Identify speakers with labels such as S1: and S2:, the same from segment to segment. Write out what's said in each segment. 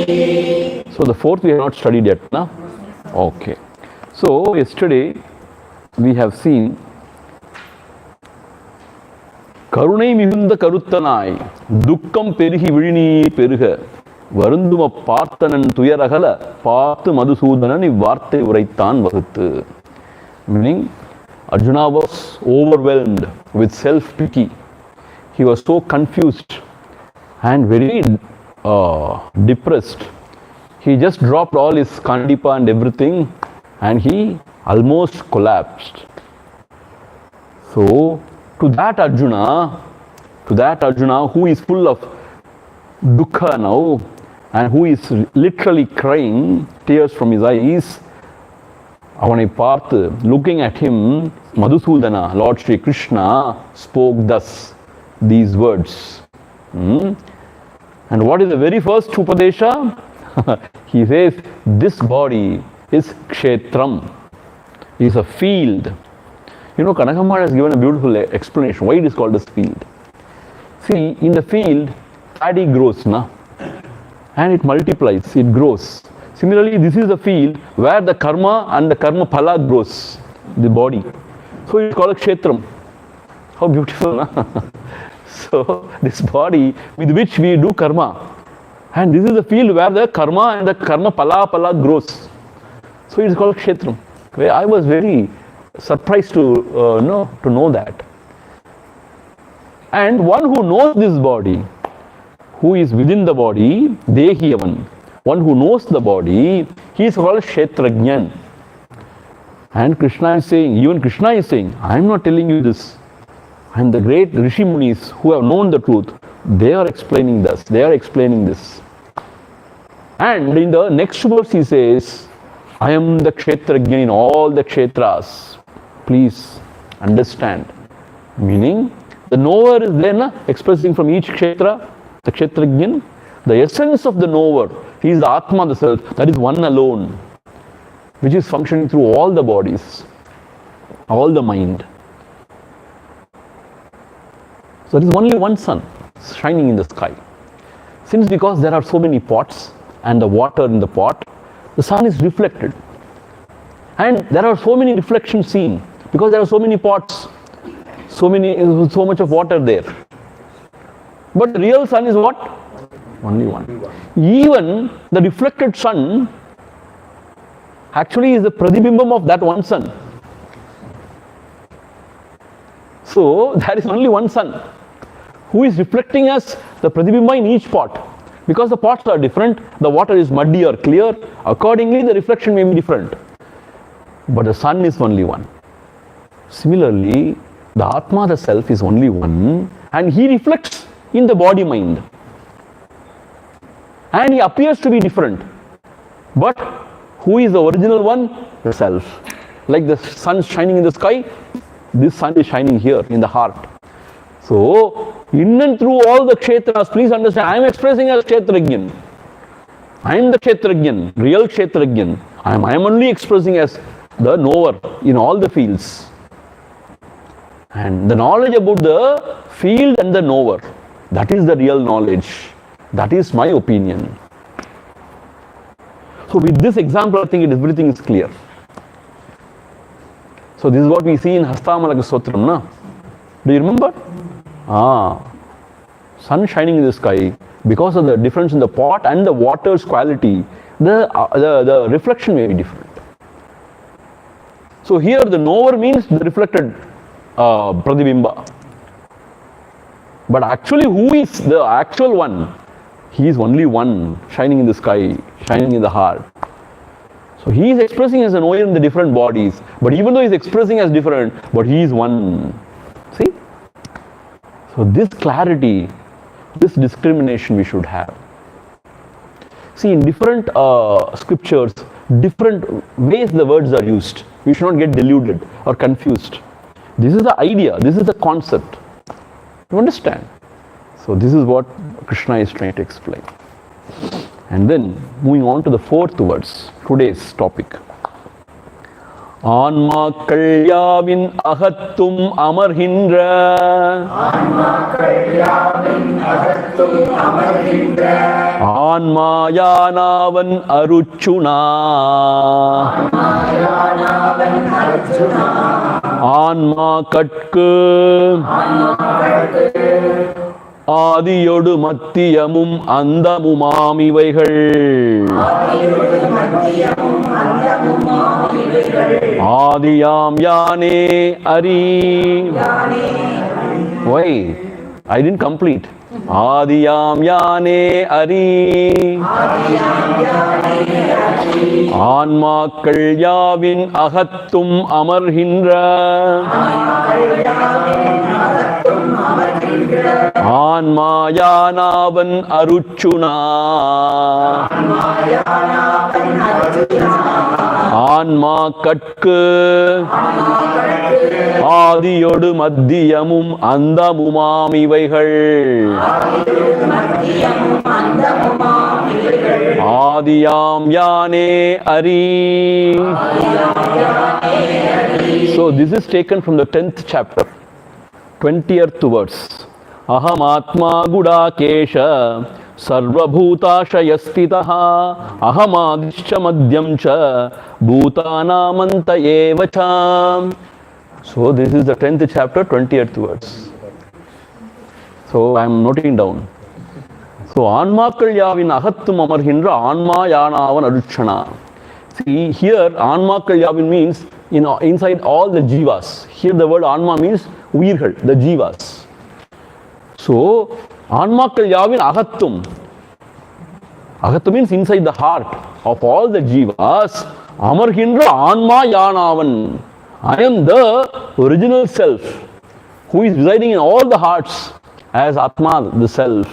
S1: So the fourth we have not studied yet, na? Okay. So yesterday we have seen கருணை மிகுந்த கருத்தனாய் துக்கம் பெருகி விழிநீர் பெருக வருந்தும பார்த்தனன் துயரகல பார்த்து மதுசூதனன் இவ்வார்த்தை உரைத்தான் வகுத்து. Meaning Arjuna was overwhelmed with self-pity. He was so confused and very depressed. He just dropped all his kandipa and everything and he almost collapsed. So to that Arjuna who is full of dukkha now and who is literally crying tears from his eyes, அவனை பார்த்து, looking at him, Madhusudana, Lord Shri Krishna spoke thus, these words. And what is the very first Upadesha? He says, this body is kshetram, is a field. You know, Kanakamma has given a beautiful explanation why it is called as field. See, in the field, paddy grows, na? And it multiplies, it grows. Similarly, this is a field where the karma and the karma phala grows, the body. So it is called kshetram. How beautiful, na? So this body with which we do karma, and this is the field where the karma and the karma phala grows. So it is called kshetram. I was very surprised to know that. And one who knows this body, who is within the body, Dehiyavan, one who knows the body, he is called Kshetrajnan. And Krishna is saying, even Krishna is saying, I am not telling you this. And the great Rishi Munis who have known the truth, they are explaining this. They are explaining this. And in the next verse he says, I am the Kshetrajna in all the Kshetras. Please understand. Meaning, the knower is then expressing from each Kshetra, the Kshetrajnan. The essence of the knower, he is the Atma, the self, that is one alone, which is functioning through all the bodies, all the mind. So there is only one sun shining in the sky. Since because there are so many pots and the water in the pot, the sun is reflected. And there are so many reflections seen because there are so many pots, so much of water there. But the real sun is what? Only one. Even the reflected sun actually is the pratibhimbam of that one sun. So there is only one sun who is reflecting as the pratibhimba in each pot. Because the pots are different, the water is muddy or clear, accordingly the reflection may be different. But the sun is only one. Similarly, the Atma, the self, is only one, and he reflects in the body mind. And he appears to be different. But who is the original one? The self. Like the sun shining in the sky, this sun is shining here in the heart. So, in and through all the kshetras, please understand, I am expressing as Kshetrajnan. I am the Kshetrajnan, real Kshetrajnan. I am only expressing as the knower in all the fields. And the knowledge about the field and the knower, that is the real knowledge. That is my opinion. So with this example, I think everything is clear. So this is what we see in Hastamalaka Sotram, na? Do you remember? Sun shining in the sky, because of the difference in the pot and the water's quality, the reflection may be different. So here the knower means the reflected pratibhimba. But actually who is the actual one? He is only one, shining in the sky, shining in the heart. So he is expressing as a knower in the different bodies. But even though he is expressing as different, but he is one. See? So this clarity, this discrimination we should have. See, in different scriptures, different ways the words are used. We should not get deluded or confused. This is the idea, this is the concept. You understand? So this is what Krishna is trying to explain. And then moving on to the fourth verse, today's topic. ஆன்மாக்கள் யாவின் அகத்தும் அமர்கின்ற ஆன்மாயானாவன் அருச்சுனா. ஆன்மா கட்கு ஆதியொடு மத்தியமும் அந்தமுமாம் இவைகள். ஆதியாம் யானே அரி. Why? I didn't complete. ஆதியாம் யானே அரி. ஆன்மாக்கள் யாவின் அகத்தும் அமர்கின்ற. ஆன்மாயானாவன் அருச்சுனா. ஆன்மா கட்கு ஆதியொடு மத்தியமும் அந்தமுமாம் இவைகள். ஆதியாம் யானே அரி. So this is taken from the 10th chapter, 20th verse. Aham atma gudakesha sarvabhutashayastitah ahamadishcha madhyam cha bhutanamanta eva cha. So this is the 10th chapter, 20th verse. So I am noting down. So ஆன்மாக்கள் யாவின் அகத்தும் அமர்கின்ற ஆன்மா யானாவன் அருட்சணா. See here ஆன்மாக்கள் யாவின் means inside all the jivas. Here the word ஆன்மா means உயிர்கள், the jivas. So ஆன்மாக்கள் யாவின் அகத்தும். அகத்தும் means inside the heart of all the jivas. அமர்கின்ற ஆன்மா யானாவன். I am the original self who is residing in all the hearts as Atma, the self.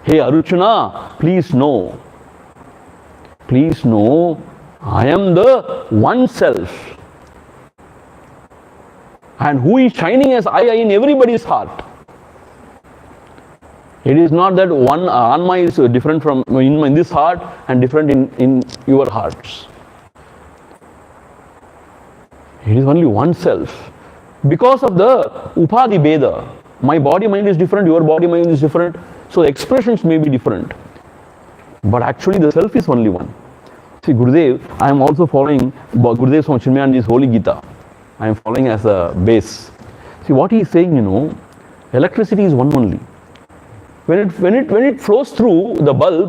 S1: Hey Aruchana, please know. Please know, I am the one self. And who is shining as I in everybody's heart. It is not that one Anma is different from in this heart and different in your hearts. It is only one self. Because of the Upadhi Beda, my body mind is different, your body mind is different, so expressions may be different. But actually the self is only one. See Gurudev, I am also following Gurudev Swami Chinmayanji's Holy Gita. I am following as a base. See what he is saying, electricity is one only. When it flows through the bulb,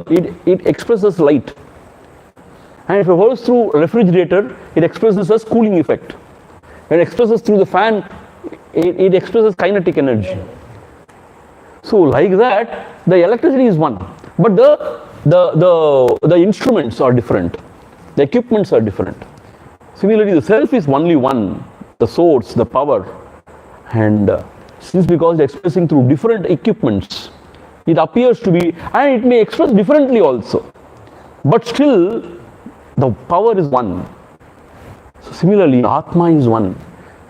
S1: it expresses light. And if it flows through refrigerator, it expresses as cooling effect. When it expresses through the fan, it expresses kinetic energy. So like that, the electricity is one. But the instruments are different. The equipments are different. Similarly, the self is only one. The source, the power. And since because it's expressing through different equipments, it appears to be, and it may express differently also. But still, the power is one. So similarly, Atma is one.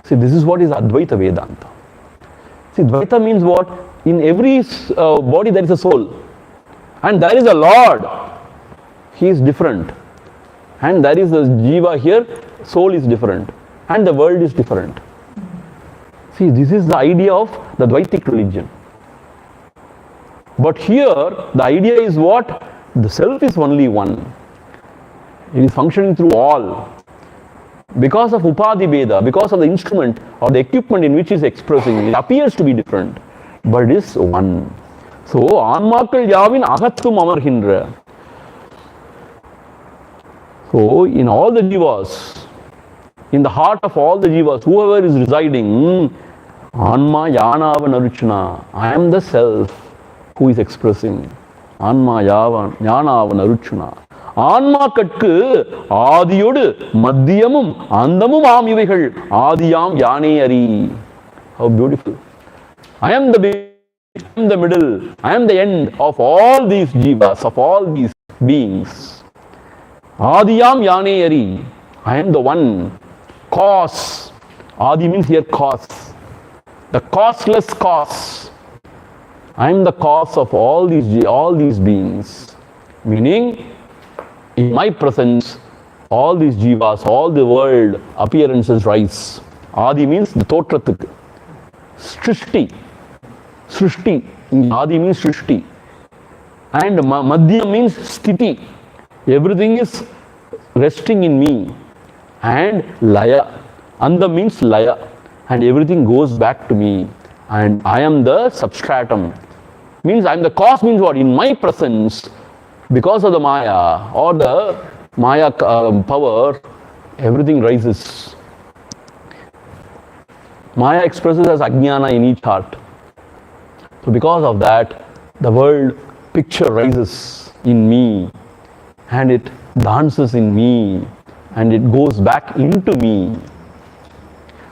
S1: See, this is what is Advaita Vedanta. See, Dvaita means what? In every body there is a soul. And there is a Lord. He is different. And there is a Jiva here, soul is different. And the world is different. See, this is the idea of the Dvaitic religion. But here, the idea is what? The self is only one. It is functioning through all. Because of Upadhi Beda, because of the instrument or the equipment in which it is expressing, it appears to be different. But it is one. So, ஆன்மாக்கள் யாவின் அகத்தும் அமர்கின்ற. So, in all the jivas, in the heart of all the jivas, whoever is residing, Anma Yanavan Aruchana, I am the self who is expressing. Anma Yanavan Aruchana. ஆன்மா கட்கு ஆதியோடு மத்தியமும் அந்தமும் ஆம் இவைகள் ஆதியாம் யானே அரி. How beautiful. I am the beginning, I am the middle, I am the end of all these jivas, of all these beings. Adiyam yane ari. I am the one cause. Adi means here cause. The causeless cause. I am the cause of all these beings. Meaning, in my presence, all these jivas, all the world appearances rise. Adi means the thotrathukku. Srishti. Srishti. Adi means Srishti. And Madhya means sthiti. Everything is resting in me. And Laya. Anda means Laya. And everything goes back to me. And I am the substratum. Means I am the cause means what? In my presence, because of the Maya or the Maya power, everything rises. Maya expresses as Ajnana in each heart. So because of that, the world picture rises in me and it dances in me and it goes back into me.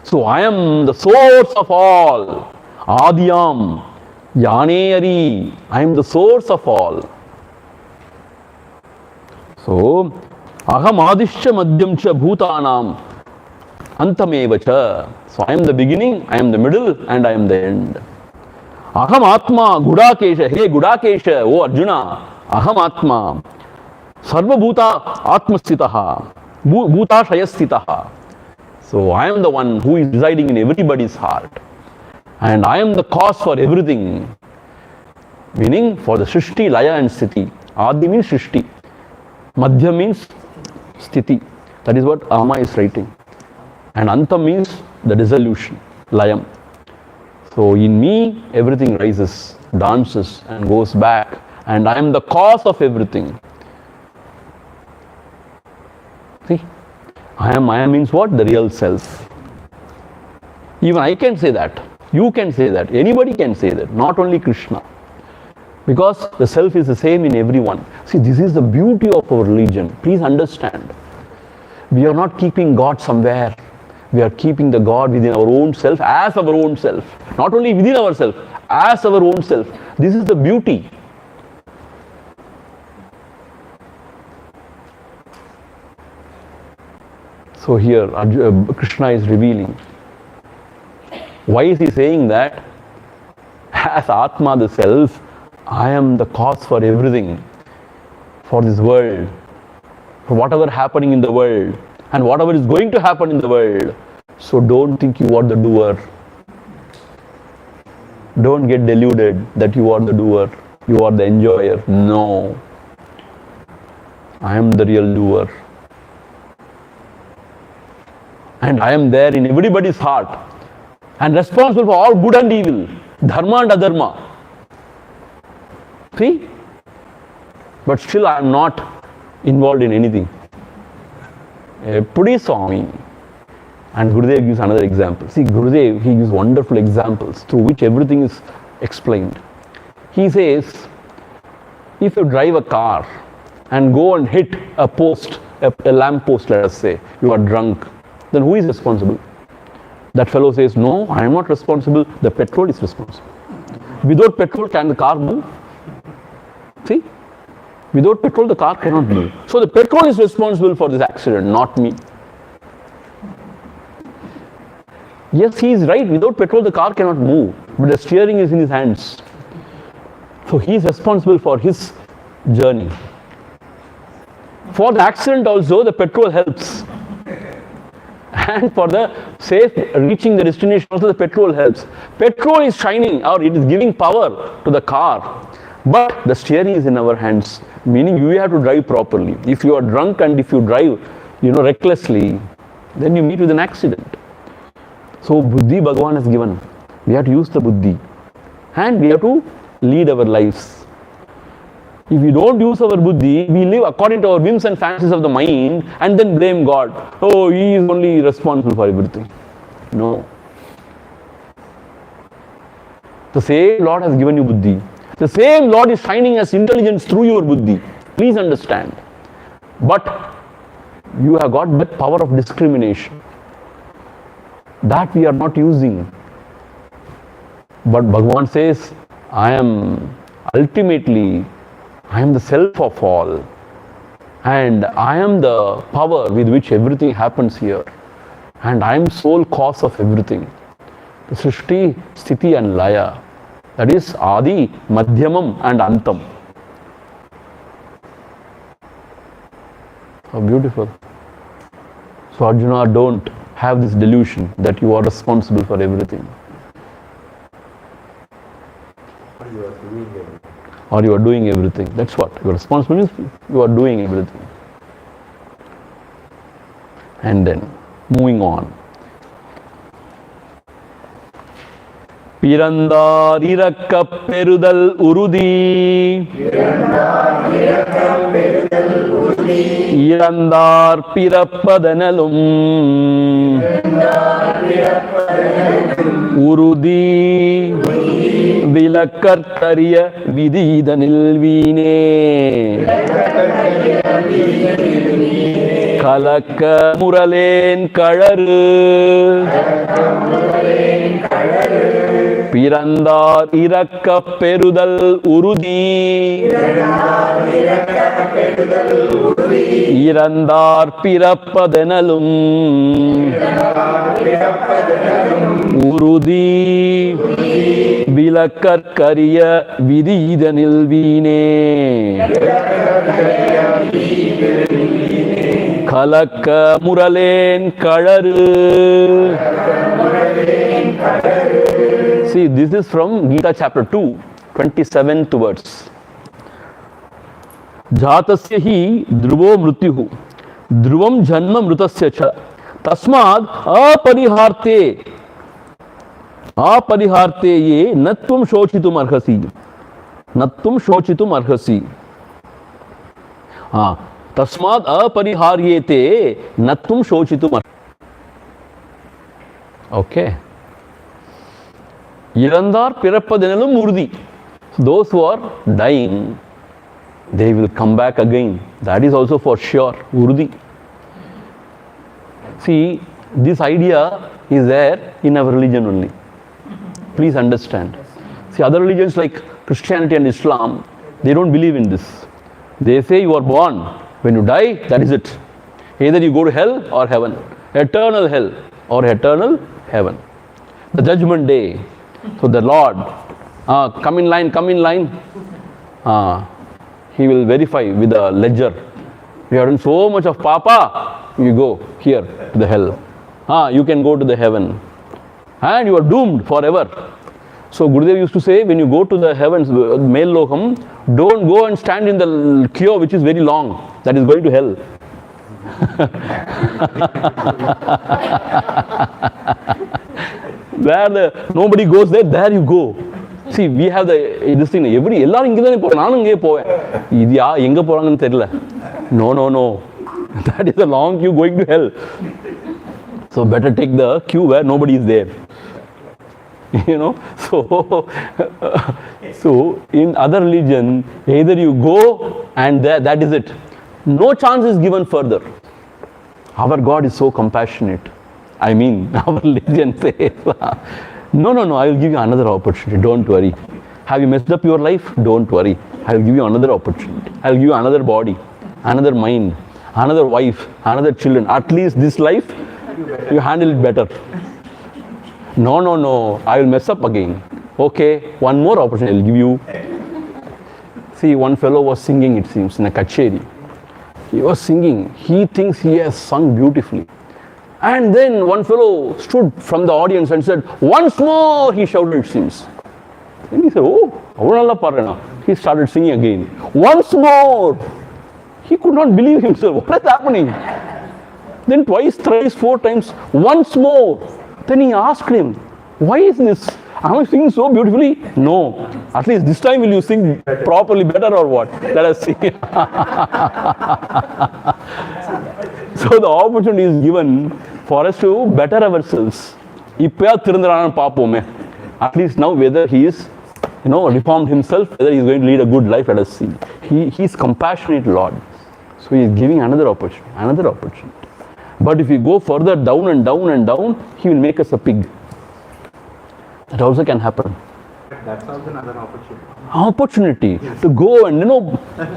S1: So I am the source of all. Adiyam, Yaneyari, I am the source of all. So, Aham Adishya Madhyamcha Bhutanam Antamevacha. So I am the beginning, I am the middle, and I am the end. Aham Atma Gudakesha. Hey Gudakesha, oh Arjuna, Aham Atma. Sarva Bhuta Atmastitaha. Bhuta Shayastitaha. So I am the one who is residing in everybody's heart. And I am the cause for everything. Meaning for the Srishti, Laya and Sthiti. Adi means Srishti. Madhya means Sthiti. That is what Ama is writing. And Anta means the dissolution, Layam. So in me, everything rises, dances and goes back. And I am the cause of everything. See? I am means what? The real self. Even I can say that. You can say that. Anybody can say that. Not only Krishna. Because the self is the same in everyone. See, this is the beauty of our religion. Please understand. We are not keeping God somewhere. We are keeping the God within our own self as our own self. Not only within ourselves, as our own self. This is the beauty. So here Krishna is revealing. Why is he saying that? As Atma, the self, I am the cause for everything, for this world, for whatever happening in the world, and whatever is going to happen in the world. So don't think you are the doer. Don't get deluded that you are the doer, you are the enjoyer. No. I am the real doer. And I am there in everybody's heart and responsible for all good and evil, dharma and adharma. See? But still I am not involved in anything. Pudi Swami. And Gurudev gives another example. See, Gurudev, he gives wonderful examples through which everything is explained. He says, if you drive a car and go and hit a post, a lamp post, let us say, you are drunk, then who is responsible? That fellow says, no, I am not responsible, the petrol is responsible. Without petrol, can the car move? See? Without petrol, the car cannot move. So the petrol is responsible for this accident, not me. Yes, he is right. Without petrol, the car cannot move. But the steering is in his hands. So he is responsible for his journey. For the accident also, the petrol helps. And for the safe reaching the destination also, the petrol helps. Petrol is shining, or it is giving power to the car. But the steering is in our hands. Meaning you have to drive properly. If you are drunk and if you drive, recklessly, then you meet with an accident. So buddhi Bhagavan has given. We have to use the buddhi. And we have to lead our lives. If we don't use our buddhi, we live according to our whims and fancies of the mind and then blame God. Oh, he is only responsible for everything. No. The same Lord has given you buddhi. The same Lord is shining as intelligence through your buddhi. Please understand. But you have got that power of discrimination. That we are not using. But Bhagavan says, I am the self of all. And I am the power with which everything happens here. And I am sole cause of everything. The Srishti, Sthiti and Laya. That is Adi, Madhyamam and Antam. How beautiful. So Arjuna, don't have this delusion that you are responsible for everything. or you are doing everything. That's what your responsibility is. You are doing everything. And then moving on. Pirandar irakka perudal urudi. Irandar pirappadanalum. Urudi vilakkartariya vididhanil veene. Kalakka muralen kalaru. Pirandar irakka perudal urudi. Irandar pirappadanalum. Urudi vilakkarkariya vididhanil veene. Kalakka muralen kalaru. See, this is from Gita chapter 2, 27th verse. Jatasya hi dhruvo mrityuhu dhruvam janma mritasya cha tasmad apariharte ye natvam shochitum arhasi. Natvam shochitum arhasi. Tasmad apariharyete natvam shochitum arhasi. Okay. Irandar pirappadanalum urdi. Those who are dying, they will come back again. That is also for sure. Urdi. See, this idea is there in our religion only. Please understand. See, other religions like Christianity and Islam, they don't believe in this. They say you are born. When you die, that is it. Either you go to hell or heaven. Eternal hell or eternal heaven. The judgment day. So the Lord, come in line, come in line. He will verify with a ledger. You have done so much of papa, you go here to the hell. You can go to the heaven. And you are doomed forever. So Gurudev used to say, when you go to the heavens, male lokam, don't go and stand in the queue which is very long. That is going to hell. Where nobody goes there you go. See, we have this thing. எல்லாரும் இங்க தானே போறோம், நானும் இங்கே போவேன். இது எங்க போறாங்கன்னு தெரியல. No. That is a long queue going to hell. So better take the queue where nobody is there. So in other religion, either you go and that is it. No chance is given further. Our God is so compassionate. I mean, our religion says, no, I will give you another opportunity. Don't worry. Have you messed up your life? Don't worry. I will give you another opportunity. I will give you another body, another mind, another wife, another children. At least this life, you handle it better. No, I will mess up again. Okay, one more opportunity I will give you. See, one fellow was singing, it seems, in a kacheri. He was singing. He thinks he has sung beautifully. And then one fellow stood from the audience and said, once more, he shouted, it seems. Then he said, he started singing again. Once more. He could not believe himself. What is happening? Then twice, thrice, 4 times, once more. Then he asked him, why is this? Am I singing so beautifully? No. At least this time will you sing properly better or what? Let us see. So the opportunity is given for us to better ourselves. At least now whether he is, reformed himself, whether he is going to lead a good life, let us see. He is compassionate Lord. So he is giving another opportunity. But if we go further down and down and down, he will make us a pig. That also can happen.
S2: That's also another opportunity.
S1: Opportunity to go and,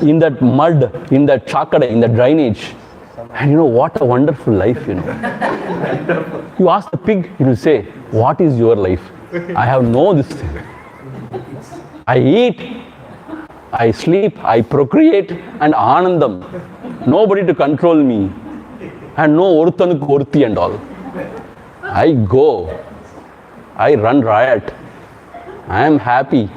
S1: in that mud, in that chakada, in that drainage. And what a wonderful life, You ask the pig, he will say, what is your life? I have no this thing. I eat, I sleep, I procreate, and anandam. Nobody to control me. And no orthanukku orthi and all. I go. I run riot. I am happy.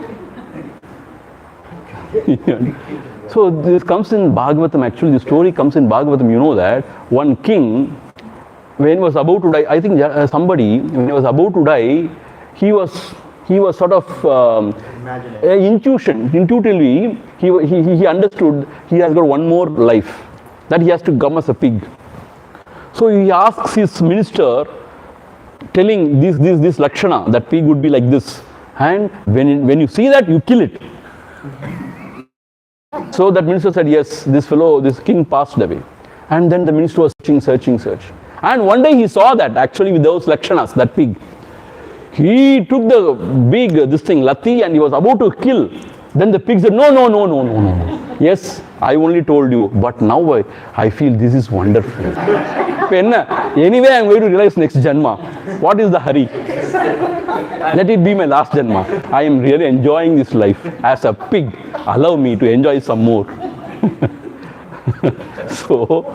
S1: So this comes in Bhagavatam. Actually, the story comes in Bhagavatam. You know that one king, when he was about to die, I think somebody, when he was about to die, he was sort of intuitively, he understood he has got one more life, that he has to come as a pig. So he asks his minister, telling this Lakshana, that pig would be like this. And when you see that, you kill it. So that minister said, yes, this king passed away. And then the minister was searching. And one day he saw that actually with those Lakshanas, that pig. He took the big, Lati, and he was about to kill. Then the pig said, no. Yes, I only told you, but now I feel this is wonderful. Anyway, I am going to realize next Janma. What is the hurry? Let it be my last Janma. I am really enjoying this life as a pig. Allow me to enjoy some more. So,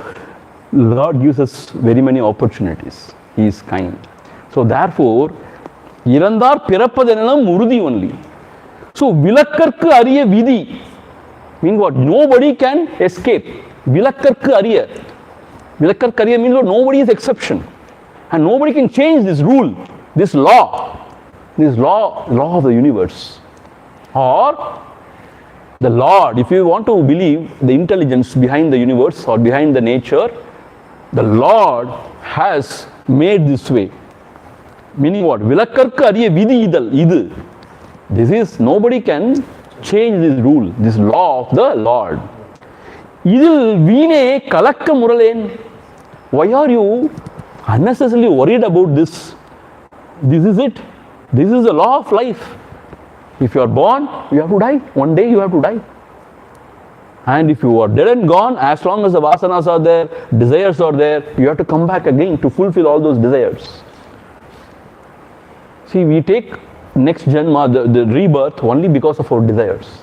S1: Lord gives us very many opportunities. He is kind. So, therefore, Irandar Pirapadanam Murudi only. So, Vilakkarku Ariya Vidhi. Means what? Nobody can escape. Vilakkarku Ariya. Vilakkarku Ariya means what? Nobody is exception. And nobody can change this rule, this law of the universe. Or the Lord, if you want to believe the intelligence behind the universe or behind the nature, the Lord has made this way. Meaning what? Vilakkarku Ariya Vidhi Idu. This is, nobody can change this rule, this law of the Lord. Idil Veene Kalakka Muralen. Why are you unnecessarily worried about this? This is it. This is the law of life. If you are born, you have to die. One day you have to die. And if you are dead and gone, as long as the vasanas are there, desires are there, you have to come back again to fulfill all those desires. See, we take next Janma, the rebirth, only because of our desires.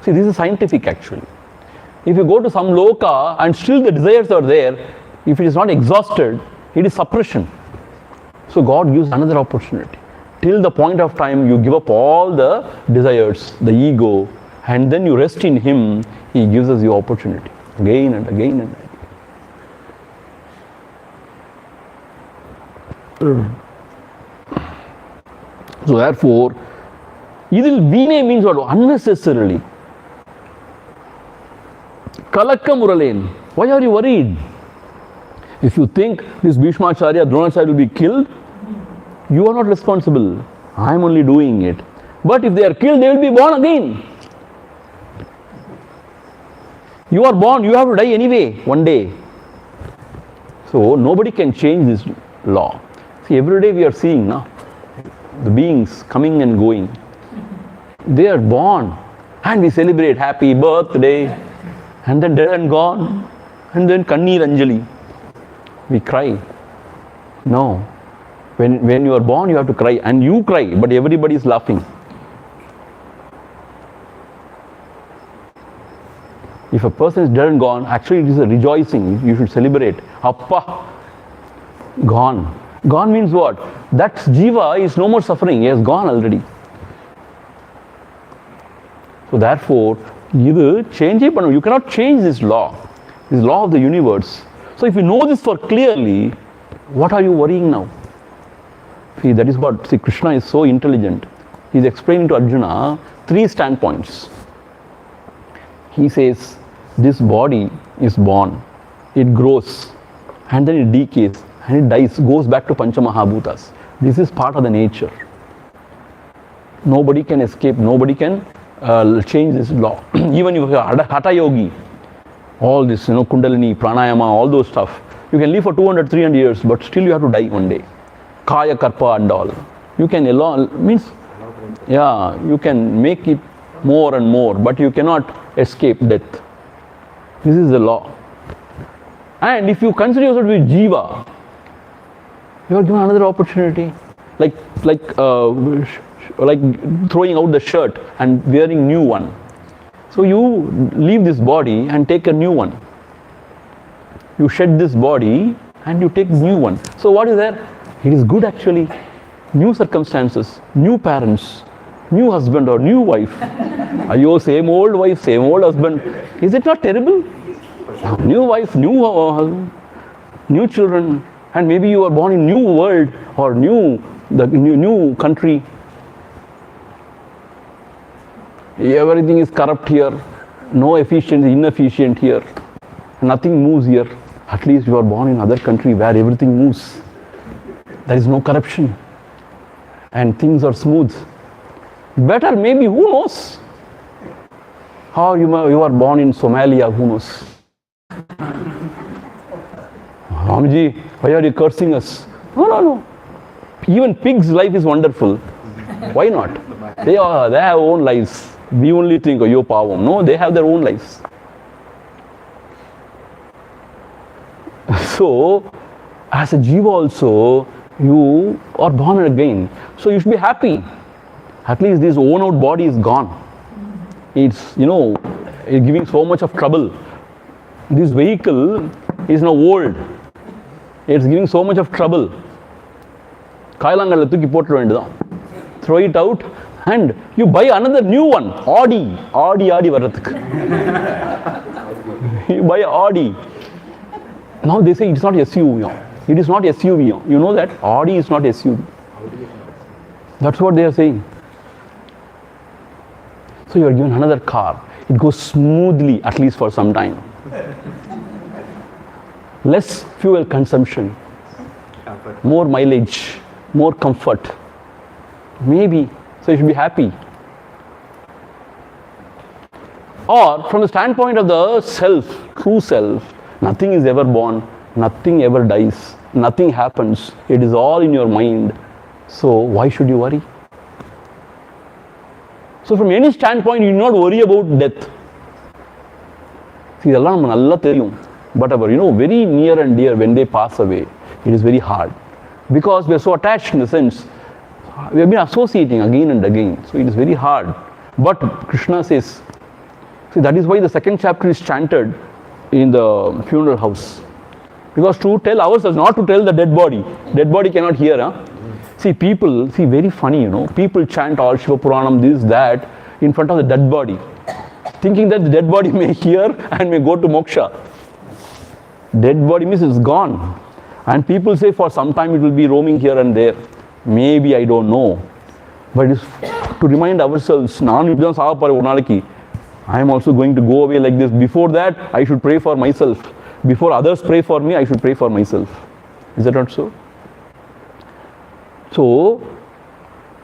S1: See, this is scientific actually. If you go to some loka and still the desires are there, if it is not exhausted, it is suppression. So God gives another opportunity. Till the point of time you give up all the desires, the ego, and then you rest in Him, He gives us the opportunity again and again and again. So therefore, Idil Veene means what? Unnecessarily. Kalakka Muralen. Why are you worried? If you think this Bhishmacharya, Dronacharya will be killed, you are not responsible. I am only doing it. But if they are killed, they will be born again. You are born, you have to die anyway, one day. So nobody can change this law. See, every day we are seeing now the beings coming and going. They are born and we celebrate happy birthday, and then dead and gone, and then Kanneer Anjali. We cry. No. When you are born, you have to cry, and you cry, but everybody is laughing. If a person is dead and gone, actually it is a rejoicing. You should celebrate. Appa, gone. Gone means what? That jiva is no more suffering. He has gone already. So therefore, you cannot change this law of the universe. So if you know this for clearly, what are you worrying now? See, that is what, Krishna is so intelligent. He is explaining to Arjuna 3 standpoints. He says, this body is born, it grows, and then it decays, and it dies, goes back to Panchamahabhutas. This is part of the nature. Nobody can escape, nobody can change this law. Even if you are a Hatha yogi, all this, Kundalini, Pranayama, all those stuff, you can live for 200, 300 years, but still you have to die one day. Kaya Karpa and all. You can you can make it more and more, but you cannot escape death. This is the law. And if you consider yourself to be jiva, you are given another opportunity, like throwing out the shirt and wearing new one. So you leave this body and take a new one. You shed this body and you take new one. So what is there? It is good actually. New circumstances, new parents, New husband or new wife. Ayo, same old wife, same old husband. Is it not terrible? New wife, new husband, new children, and maybe you are born in new world or new country. Everything is corrupt here. No efficiency, inefficient here. Nothing moves here. At least you are born in another country where everything moves. There is no corruption. And things are smooth. Better maybe, who knows? Or you are born in Somalia, who knows? Ramji, why are you cursing us? No. Even pigs' life is wonderful. Why not? They have own lives. We only think, oh, yo pavam. No, they have their own lives. So, as a jiva also, you are born again. So you should be happy. At least this worn out body is gone. It's, it's giving so much of trouble. This vehicle is now old. It's giving so much of trouble. Kailangal thukki potra vendidhaan. Throw it out and you buy another new one. Audi varathukku. You buy Audi. Now they say it's not SUV. It is not SUV. You know that? Audi is not SUV. That's what they are saying. So you are given another car. It goes smoothly, at least for some time. Less fuel consumption. More mileage. More comfort. Maybe. So you should be happy. Or from the standpoint of the self, true self, nothing is ever born, nothing ever dies, nothing happens. It is all in your mind. So why should you worry? So from any standpoint, you do not worry about death. See, Allah theriyum. But very near and dear, when they pass away, it is very hard. Because we are so attached in the sense, we have been associating again and again. So it is very hard. But Krishna says, see, that is why the second chapter is chanted in the funeral house. Because to tell ourselves, not to tell the dead body. Dead body cannot hear. See, people, very funny, people chant all Shiva Puranam, this, that, in front of the dead body. Thinking that the dead body may hear and may go to moksha. Dead body means it's gone. And people say for some time it will be roaming here and there. Maybe, I don't know. But it is to remind ourselves, I am also going to go away like this. Before that, I should pray for myself. Before others pray for me, I should pray for myself. Is that not so? So,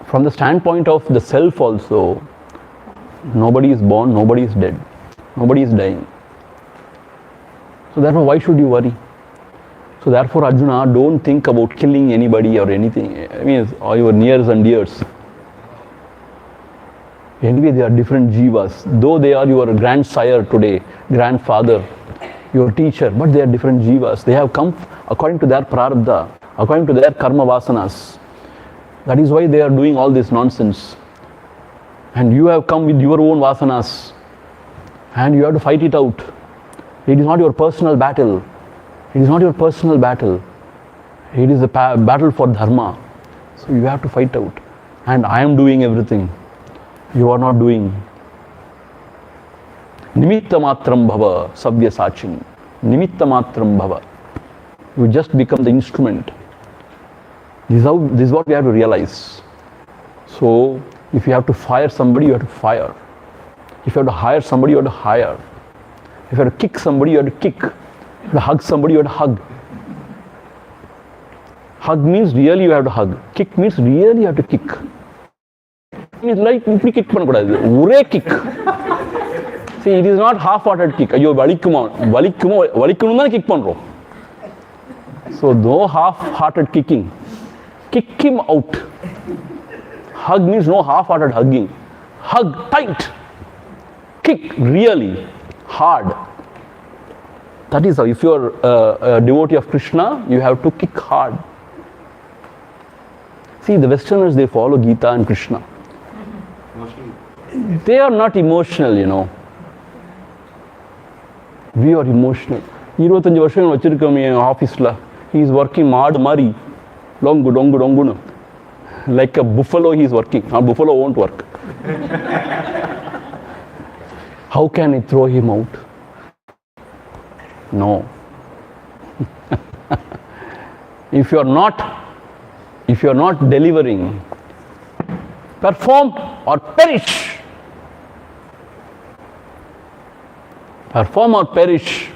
S1: from the standpoint of the self also, nobody is born, nobody is dead, nobody is dying. So therefore, why should you worry? So therefore, Arjuna, don't think about killing anybody or anything. I mean, or your nears and dears. Anyway, they are different jivas. Though they are your grandsire today, grandfather, your teacher, but they are different jivas. They have come according to their prarabdha, according to their karma vasanas. That is why they are doing all this nonsense. And you have come with your own vasanas. And you have to fight it out. It is not your personal battle. It is not your personal battle. It is a battle for dharma. So you have to fight out. And I am doing everything. You are not doing. Nimitta matram bhava sabya sachin. Nimitta matram bhava. You just become the instrument. This is what we have to realize. So, if you have to fire somebody, you have to fire. If you have to hire somebody, you have to hire. If you have to kick somebody, you have to kick. If you have to hug somebody, you have to hug. Hug means really you have to hug. Kick means really you have to kick. It means like you kick pannakoodadhu. Kick. See, it is not half-hearted kick. Ayyo valikkumo kick panro. So no half-hearted kicking. Kick him out. Hug means no half-hearted hugging. Hug tight. Kick really hard. That is how, if you are a devotee of Krishna, you have to kick hard. See, the Westerners, they follow Gita and Krishna. They are not emotional, We are emotional. 25 வருஷம் வச்சிருக்கோம் என் ஆஃபீஸில். He is working மாடு மாதிரி. Longu. Like a buffalo he is working. Buffalo won't work. How can I throw him out? No. If you are not delivering, perform or perish. Perform or perish.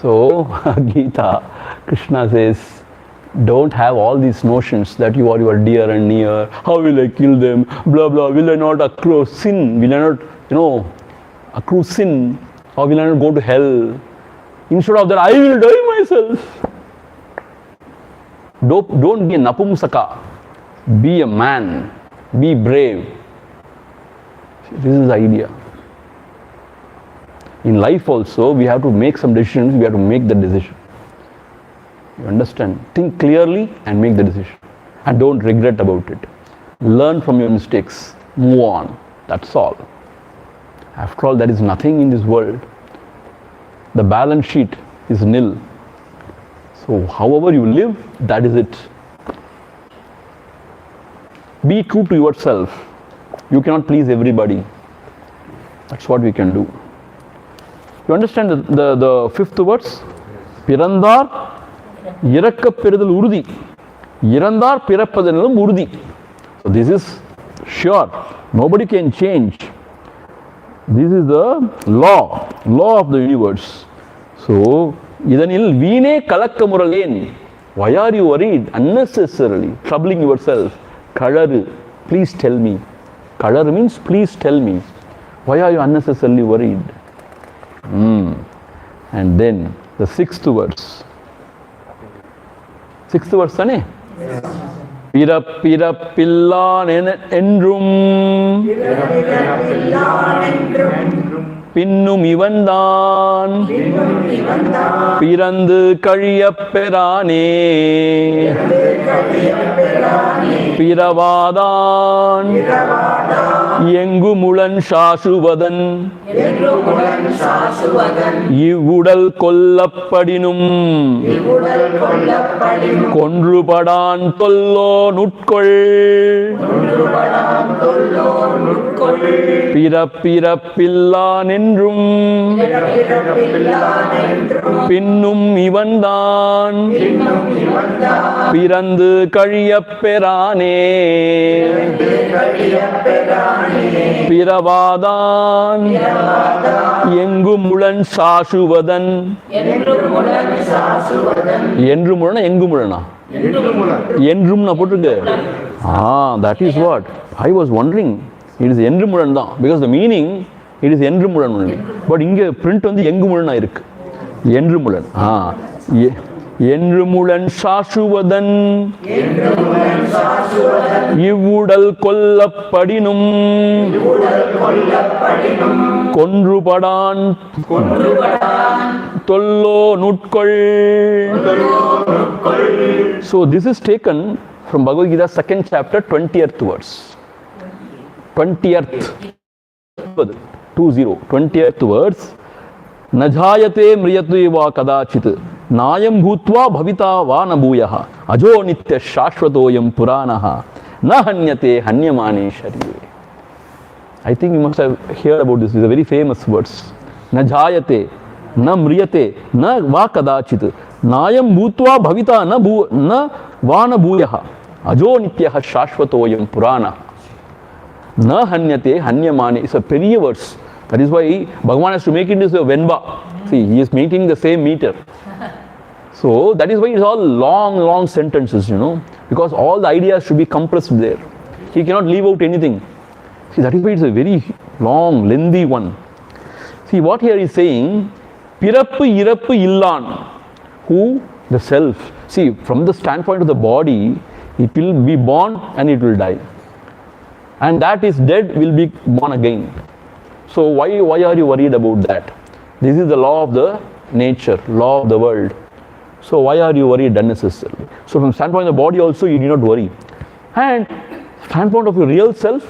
S1: So, Gita, Krishna says, don't have all these notions that you are your dear and near. How will I kill them? Blah, blah. Will I not accrue sin? Will I not, accrue sin? Or will I not go to hell? Instead of that, I will die myself. Don't be a napumsaka. Be a man. Be brave. This is the idea. In life also, we have to make some decisions. We have to make the decision. You understand? Think clearly and make the decision. And don't regret about it. Learn from your mistakes. Move on. That's all. After all, there is nothing in this world. The balance sheet is nil. So, however you live, that is it. Be true to yourself. You cannot please everybody. That's what we can do. You understand the fifth verse? Pirandar Irakka Peridal Urdi. Irandar Pirapadanilum Urdi. So this is sure. Nobody can change. This is the law of the universe. So, Idanil Vine Kalakkamuralen. Why are you worried unnecessarily, troubling yourself? Kadaru, please tell me. Kadaru means please tell me. Why are you unnecessarily worried? And then the sixth verse. Sixth verse, Sane? Pirapillan endrum Pinnum ivandan Pirandu Kazhiyapperaane Piravadan Yengumulan Shasuvadan Ivudal Kollappadinum Kondrupadan Tollo Nutkol Pirapillan endrum Pinnum ivandan Pirandu Kazhiyapperaane Piravadan Yengumulan Shasuvadan Yendrumulana Yengumulana Yendrumna potrukku. That is what I was wondering. It is Yendrumulan da, because the meaning it is Yendrumulan only. But inge print on the Yengumulan irukku. Yendrumulan. Yendrumulan Shasuvadan Ivudal Kollappadinum Kondrupadan Tollo Nutkol. So this is taken from Bhagavad Gita 2nd chapter 20th verse. 20th 20th verse. Najayate mriyatu eva kadachit Nayam bhutva bhavita vana bhuyaha ajo nitya shashvatoyam puranaha na hanyate hanyamane sharire. I think you must have heard about this. It's a very famous verse. Na jayate, na mriyate, na va kadachit Nayam bhutva bhavita na vana bhuyaha ajo nitya shashvatoyam puranaha na hanyate hanyamane. It's a period verse. That is why Bhagavan has to make it into a Venba. See, he is making the same meter. So that is why it's all long sentences, because all the ideas should be compressed there. He cannot leave out anything. See, that is why it's a very long, lengthy one. See, what here is saying, Pirappu Irappu Illan. Who? The self. See, from the standpoint of the body, it will be born and it will die. And that is dead will be born again. So why are you worried about that? This is the law of the nature, law of the world. So why are you worried unnecessarily? So from standpoint of the body also you need not worry. And standpoint of your real self,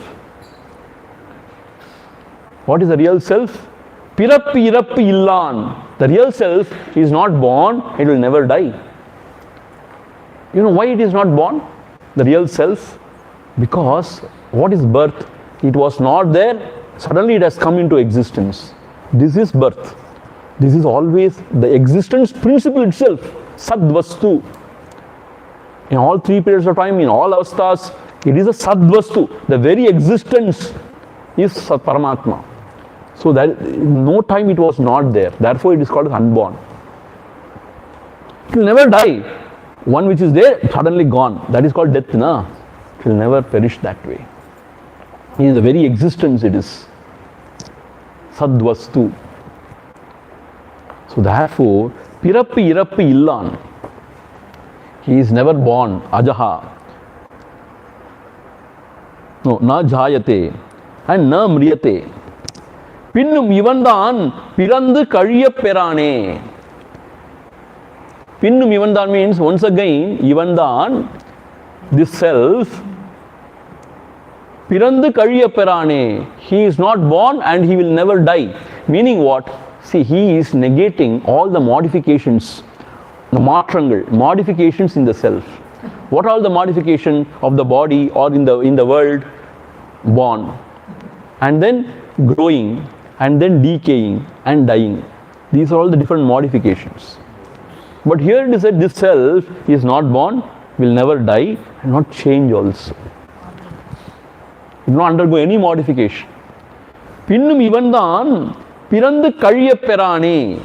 S1: what is the real self? Pirappi irappi illan. The real self is not born, it will never die. You know why it is not born? The real self? Because what is birth? It was not there, suddenly it has come into existence. This is birth. This is always the existence principle itself, Sadvastu. In all three periods of time, in all avasthas, it is a Sadvastu. The very existence is Paramatma. So that no time it was not there. Therefore it is called as unborn. It will never die. One which is there, suddenly gone. That is called death, na? It will never perish that way. In the very existence it is Sadvastu. So therefore, Pirappi Irappi Illan. He is never born. Ajaha. No, na jayate and na mriyate. Pinnum ivandan pirandu kazhiyapperane. Pinnum ivandan means once again, ivandan, this self, pirandu kazhiyapperane. He is not born and he will never die. Meaning what? See, he is negating all the modifications, the modifications in the self. What are the modifications of the body or in the world? Born, and then growing, and then decaying and dying. These are all the different modifications. But here it is said this self is not born, will never die, and not change also. It will not undergo any modification. Pinnum ivandan pirandu kazhiyapperane.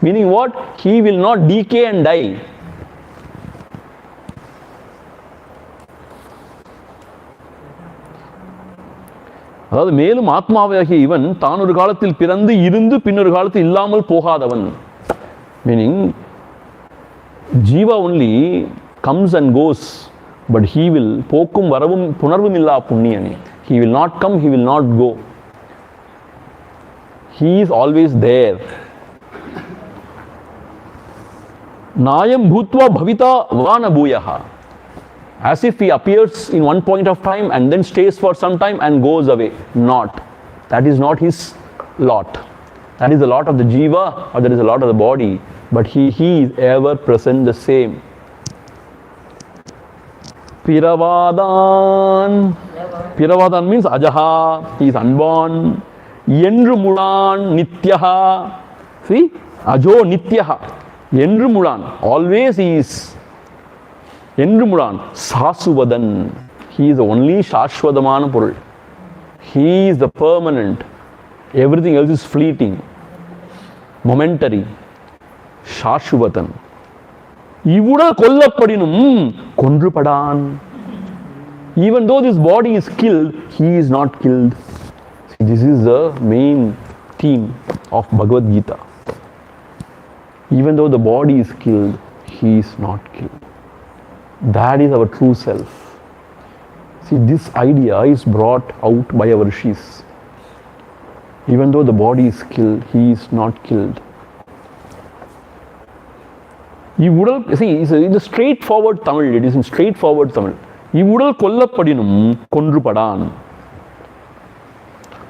S1: Meaning what? He will not decay and die. அதாவது மேலும் ஆத்மாவாகிய இவன் தான் ஒரு காலத்தில் பிறந்து இருந்து பின்னொரு காலத்தில் இல்லாமல் போகாதவன். Meaning, Jiva only comes and goes, but he will போக்கும் வரவும் புணர்வும் இல்லா புண்ணியனே. He will not come, he will not go. He is always there. Nayam bhutva bhavita vana bhuyaha. As if he appears in one point of time and then stays for some time and goes away. Not. That is not his lot. That is the lot of the jiva, or that is the lot of the body. But he is ever present the same. Piravadan. Piravadan means ajaha. He is unborn. Yendru mulan nityaha. See? Ajo nityaha. Yendru mulan. Always he is. Endrumulan, Sasuvadan. He is the only Shashwadamana Purul. He is the permanent. Everything else is fleeting, momentary. Shashwatan. Ivudal kollapadinum kondrupadan. Even though this body is killed, he is not killed. See, this is the main theme of Bhagwat Gita. Even though the body is killed, he is not killed. That is our true self. See, this idea is brought out by our rishis. Even though the body is killed, he is not killed. See, it's a straightforward Tamil. It is in straightforward Tamil. Ivudal kollapadinum kondrupadan.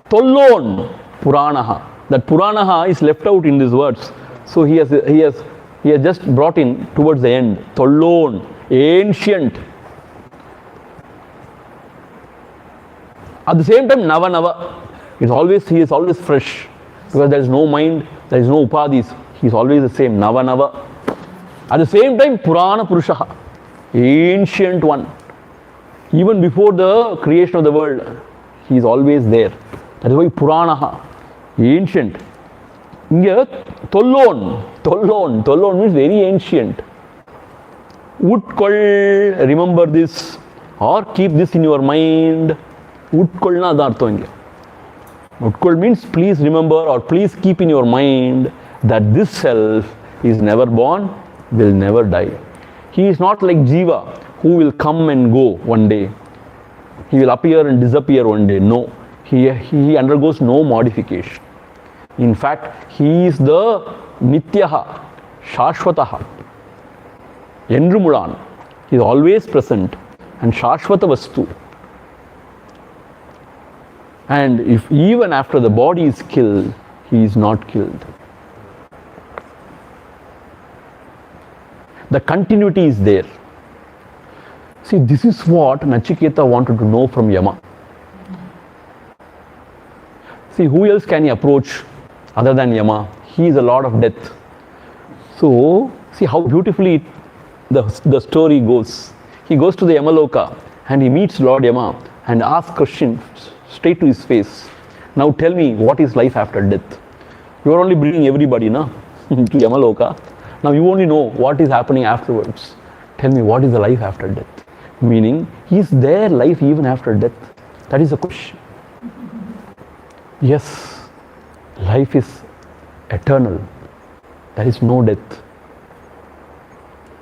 S1: Tollon puranaha. That puranaha is left out in these words. So he has just brought in towards the end. Tollon. Ancient. At the same time, Nava. He is always fresh. Because there is no mind, there is no upadhis. He is always the same. Nava. At the same time, Purana Purushaha. Ancient one. Even before the creation of the world, he is always there. That is why Puranaha. Ancient. Here, Tollon. Tollon means very ancient. Utkol, remember this, or keep this in your mind. Utkolna adha Utkol means please remember or please keep in your mind that this self is never born, will never die. He is not like Jiva who will come and go one day. He will appear and disappear one day. No, he undergoes no modification. In fact, he is the Nityaha, Shashwataha. Endrumulan. He is always present and Shashwata Vastu. And if even after the body is killed, he is not killed. The continuity is there. See, this is what Nachiketa wanted to know from Yama. See, who else can he approach other than Yama? He is the Lord of Death. So, see how beautifully the story goes. He goes to the Yamaloka and he meets Lord Yama and asks questions straight to his face. Now tell me, what is life after death? You are only bringing everybody na, to Yamaloka. Now you only know what is happening afterwards. Tell me, what is the life after death? Meaning, is there life even after death? That is the question. Yes, life is eternal. There is no death.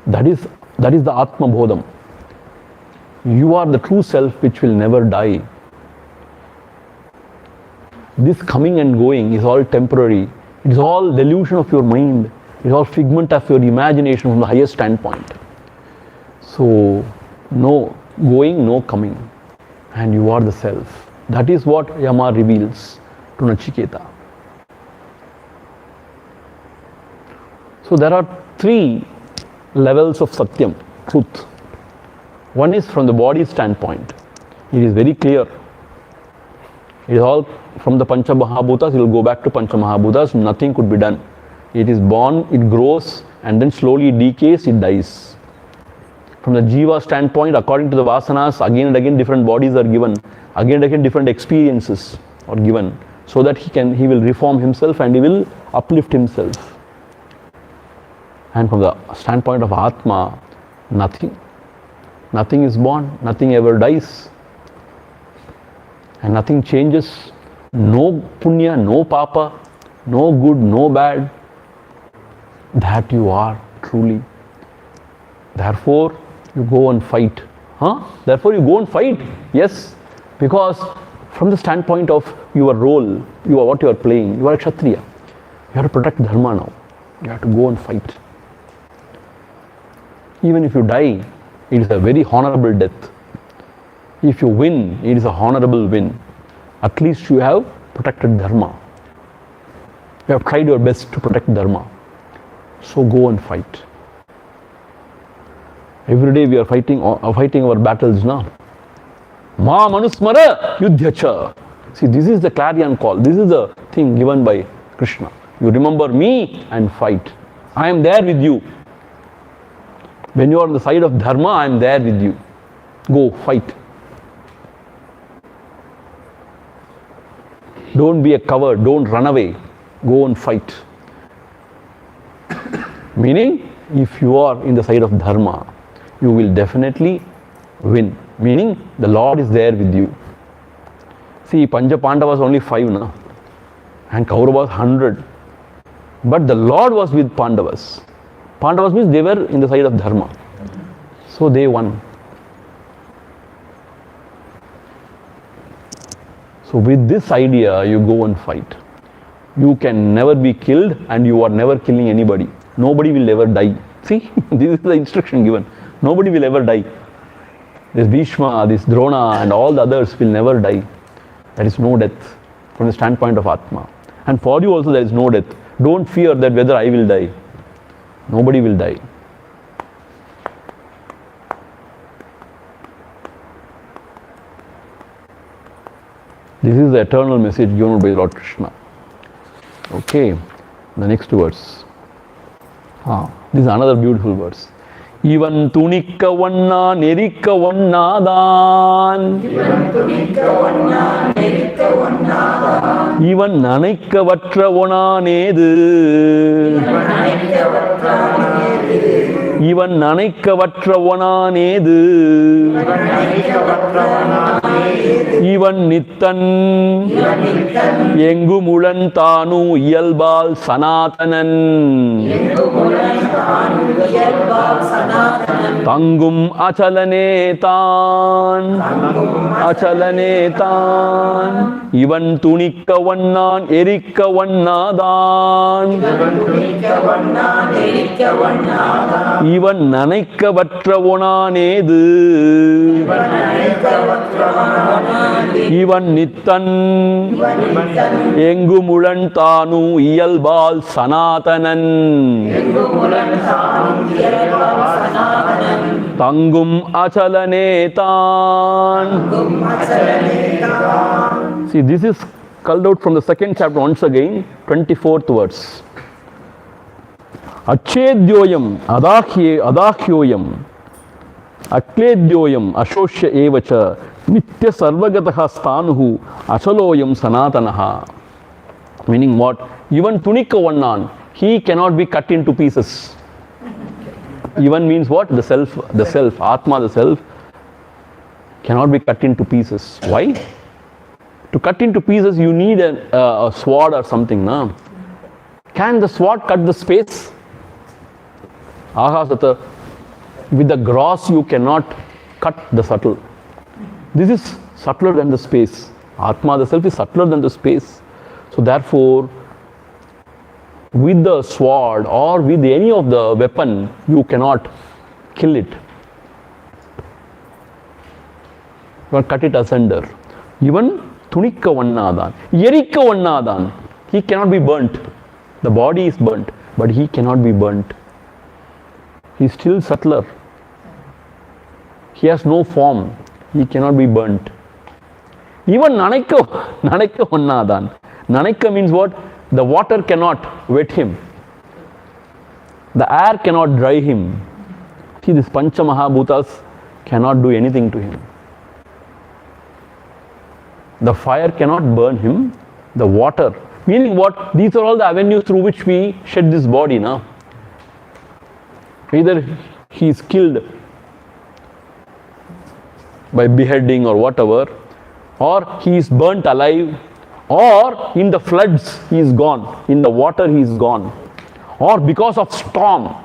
S1: That is the Atma Bodham. You are the true self which will never die. This coming and going is all temporary. It is all delusion of your mind. It is all figment of your imagination from the highest standpoint. So, no going, no coming. And you are the self. That is what Yama reveals to Nachiketa. So, there are three levels of Satyam, truth. One is from the body standpoint. It is very clear. It is all from the Pancha Mahabhutas, it will go back to Pancha Mahabhutas, nothing could be done. It is born, it grows, and then slowly it decays, it dies. From the Jiva standpoint, according to the Vasanas, again and again different bodies are given, again and again different experiences are given, so that he will reform himself and he will uplift himself. And from the standpoint of Atma, nothing. Nothing is born, nothing ever dies. And nothing changes. No punya, no papa, no good, no bad. That you are truly. Therefore, you go and fight. Therefore, you go and fight. Yes, because from the standpoint of your role, what you are playing, you are a Kshatriya. You have to protect Dharma now. You have to go and fight. Even if you die, it is a very honorable death. If you win, it is a honorable win. At least you have protected Dharma. You have tried your best to protect Dharma. So go and fight. Every day we are fighting our battles now. Ma manusmara yudhyacha. See, this is the clarion call. This is the thing given by Krishna. You remember me and fight. I am there with you. When you are on the side of Dharma, I am there with you. Go, fight. Don't be a coward, don't run away. Go and fight. Meaning, if you are in the side of Dharma, you will definitely win. Meaning, the Lord is there with you. See, Pancha Pandavas only 5 na? And Kauravas 100. But the Lord was with Pandavas. Pandavas means they were in the side of Dharma. So they won. So with this idea, you go and fight. You can never be killed and you are never killing anybody. Nobody will ever die. See, this is the instruction given. Nobody will ever die. This Bhishma, this Drona and all the others will never die. There is no death from the standpoint of Atma. And for you also there is no death. Don't fear that whether I will die. Nobody will die. This is the eternal message given by Lord Krishna. Okay, the next verse. This is another beautiful verse. Ivan tunikka vanna nerikka vannadan. Ivan nanikka vatra vonanedu. Ivan nanikka vatra vonanedu. Ivan nittan engumulan tanu iyalbal sanatanan. Tangum acalanetan. Ivan tunikka vannan erikka vannadan. Ivan nanikka vatra vonanedu. Ivan nittan engumulan tanu iyalbal sanatanan. Tangum Achalanetan. See, this is culled out from the second chapter once again, 24th verse. Achedyoyam adakyoyam akledyoyam ashosya evacha nitya sarvagataha stanuhu achaloyam sanatanaha. Meaning what? Even Tunika Vannan, he cannot be cut into pieces. Even means what? The self, Atma, the self, cannot be cut into pieces. Why? To cut into pieces, you need a sword or something. No? Can the sword cut the space? Ahasata. With the gross, you cannot cut the subtle. This is subtler than the space. Atma, the self, is subtler than the space. So therefore, with the sword or with any of the weapon, you cannot kill it. You can cut it asunder. Even Tunika Vannadan, Yerika Vannadan, he cannot be burnt. The body is burnt, but he cannot be burnt. He is still subtler. He has no form. He cannot be burnt. Even Nanaka Vannadan. Nanaka means what? The water cannot wet him. The air cannot dry him. See, these Pancha Mahabhutas cannot do anything to him. The fire cannot burn him. The water. Meaning what? These are all the avenues through which we shed this body now. Either he is killed by beheading or whatever, or he is burnt alive, or in the floods he is gone, in the water he is gone, or because of storm.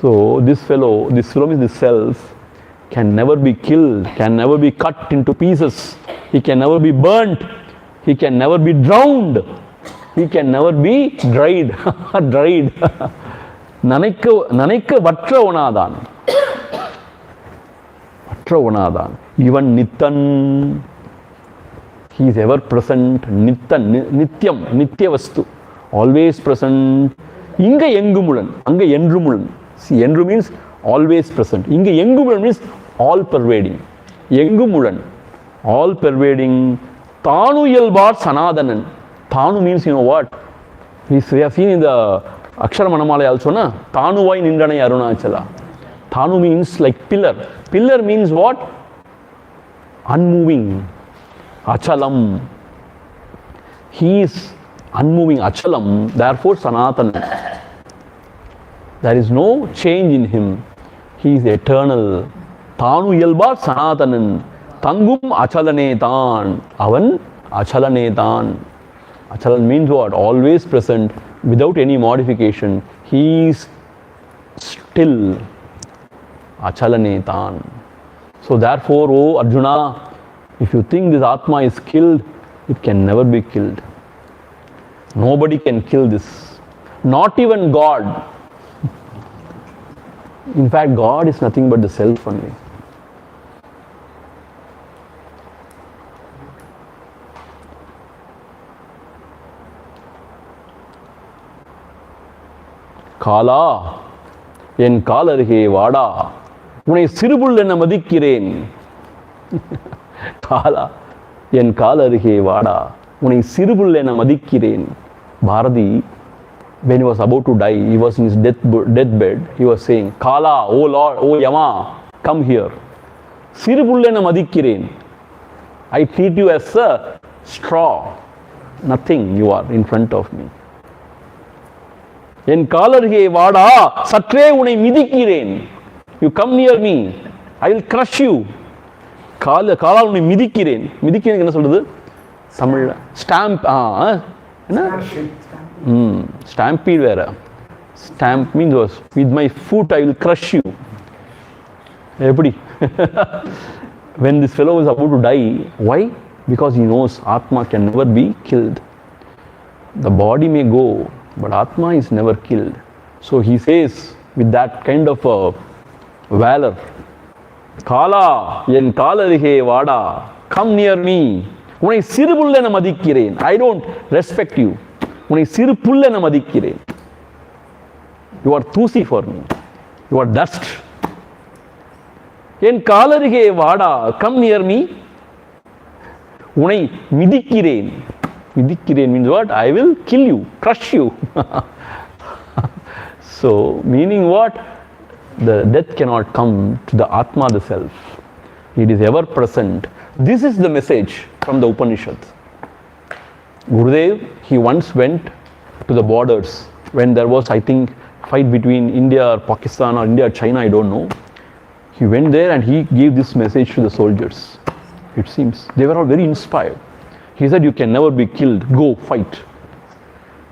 S1: So this fellow means the self, can never be killed, can never be cut into pieces, he can never be burnt, he can never be drowned, he can never be dried. Dried. Nanika Vatra Vanadan. Vatra Vanadan. Even Nitan, he is ever present. Nitan, Nityam, Nitya Vastu. Always present. Inga Yengumulan, Anga Yendrumulan. See, Yendru means always present. Inga Yengumulan means all pervading. Yengumulan, all pervading. Tanu Yalbar Sanadanan. Tanu means, you know what? We have seen in the Mandir also, na? Tanu vai Nindranai Arunachala. Tanu means like pillar. Pillar means what? Unmoving. Achalam. He is unmoving. Achalam. Therefore, Sanatana. There is no change in him. He is eternal. Tanu Yalbar Sanatanan. Tangum Achalanetan. Avan Achalanetan. Achalan means what? Always present, without any modification. He is still. Achalanetan. So therefore, O Arjuna, if you think this Atma is killed, it can never be killed. Nobody can kill this. Not even God. In fact, God is nothing but the self only. Kala, en kalarhe vada, unai sirubulena madikkiren. Kala, en kalarhe vada, unai sirubulena madikkiren. Bharati, when he was about to die, he was in his deathbed, he was saying, Kala, O Lord, O Yama, come here. Sirubulena madikkiren. I treat you as a straw. Nothing you are in front of me. En kalarhe vada, satre unai midikkiren. You come near me, I will crush you. Kala unai midikkiren. Midikkiren enna solradhu? Tamil stamp. Stampede vera. Stamp means with my foot I will crush you. Everybody. When this fellow was about to die, why? Because he knows Atma can never be killed. The body may go, but Atma is never killed. So he says with that kind of valor, Kala, en kalarhe vada, come near me. Unai sirupullena madikkiren. I don't respect you. Unai sirupullena madikkiren. You are thusi for me. You are dust. En kalarige vada, come near me. Unai midikiren. Midikiren means what? I will kill you, crush you. So, meaning what? The death cannot come to the Atma, the self. It is ever present. This is the message from the Upanishads. Gurudev, he once went to the borders when there was, I think, fight between India or Pakistan or India or China, I don't know. He went there and he gave this message to the soldiers. It seems they were all very inspired. He said, you can never be killed, go fight.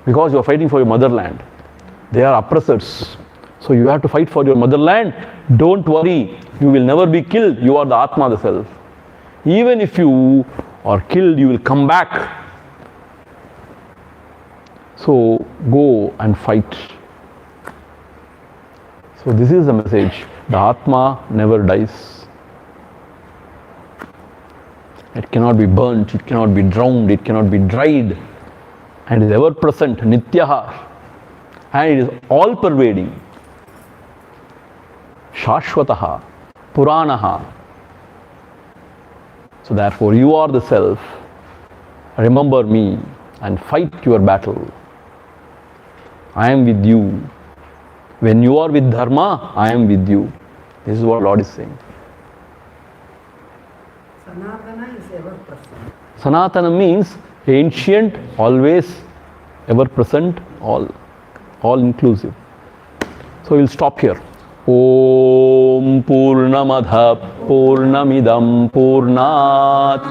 S1: Because you are fighting for your motherland. They are oppressors. So you have to fight for your motherland. Don't worry, you will never be killed. You are the Atma, the self. Even if you are killed, you will come back. So go and fight. So this is the message. The Atma never dies. It cannot be burnt, it cannot be drowned, it cannot be dried. And it is ever present, Nityaha. And it is all pervading. Shashwataha, Puranaha. So therefore you are the self. Remember me and fight your battle. I am with you. When you are with Dharma, I am with you. This is what Lord is saying.
S3: Sanatana is ever present.
S1: Sanatana means ancient, always, ever present, all inclusive. So we'll stop here. Om Purnamadha Purnamidam Purnat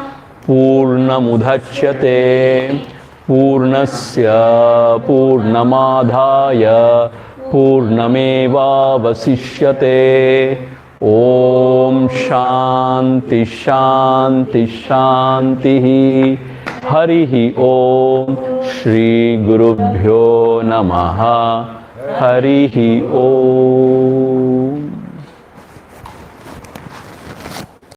S1: Purnamudhachyate Purnasya Purnamadhaya Purnameva Vasishyate. Om Shanti Shanti Shanti. Harihi Om. Shri Gurubhyo Namaha. Harihi Om.